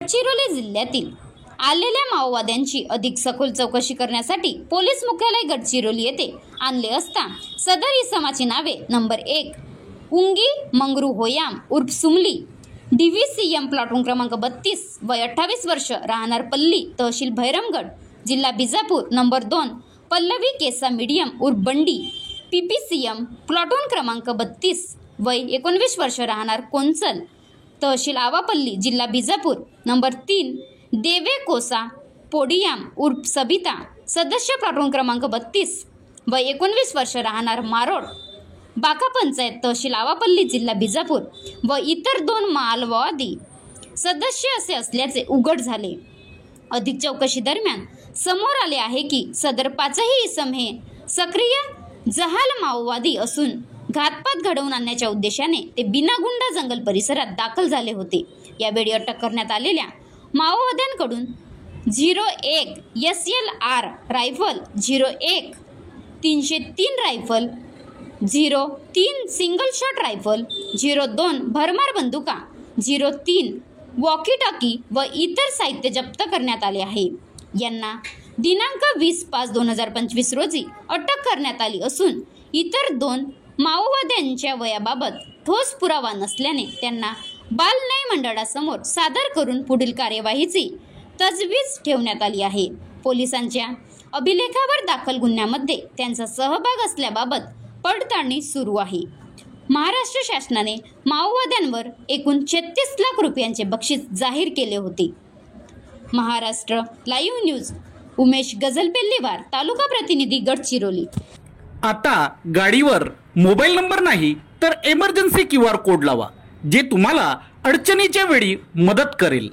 गडचिरोली जिल्ह्यातील आलेल्या माओवाद्यांची अधिक सखोल चौकशी करण्यासाठी पोलीस मुख्यालय गडचिरोली येथे आणले असता सदर इसमाची नावे नंबर 1 उंगी मंगरू होयाम उर्फ सुमली, DVCM प्लॉटून क्रमांक 32, वय 28 वर्ष, राहणार पल्ली, तहसील भैरमगड, जिल्हा बिजापूर, नंबर 2 पल्लवी केसा मीडियम उर्फ बंडी, PPCM प्लॉटून क्रमांक 32, वय 19 वर्ष, राहणार कोंचल, तहसील आवापल्ली, जिल्हा बिजापूर, नंबर 3 देवे कोसा पोडियाम उर्फ सबिता, सदस्य प्लॉटून क्रमांक 32, वय 19 वर्ष, राहणार मारोड, बाका पंचायत, तहसील आवापल्ली, जिल्हा बिजापूर व इतर 2 माओवादी सदस्य असे असल्याचे उघड झाले. अधिक चौकशी दरम्यान समोर आले आहे की सदर 5ही इसम हे सक्रिय जहाल माओवादी असून घातपात घडवून आणण्याच्या उद्देशाने ते बिनागुंडा जंगल परिसरात दाखल झाले होते. यावेळी अटक करण्यात आलेल्या माओवाद्यांकडून 01 SLR rifle, 01 303 rifle, 03 single shot rifle, 02 भरमार बंदुका, 03 वॉकी टॉकी व इतर साहित्य जप्त करण्यात आले आहे. यांना दिनांक 20/5/2025 रोजी अटक करण्यात आली असून इतर 2 माओवाद्यांच्या वयाबाबत ठोस पुरावा नसल्याने त्यांना बाल न्याय मंडळासमोर सादर करून पुढील कार्यवाहीची तजवीज ठेवण्यात आली आहे. पोलिसांच्या अभिलेखावर दाखल गुन्ह्यामध्ये त्यांचा सहभाग असल्याबाबत पडताळणी सुरू आहे. महाराष्ट्र शासनाने माओवाद्यांवर एकूण 36 लाख रुपयांचे बक्षीस जाहीर केले होते. महाराष्ट्र लाईव्ह न्यूज उमेश गजलपेल्लेवार, तालुका प्रतिनिधी, गडचिरोली. आता गाडीवर मोबाईल नंबर नाही तर इमर्जन्सी QR कोड लावा, जे तुम्हाला अडचणीच्या वेळी मदत करेल.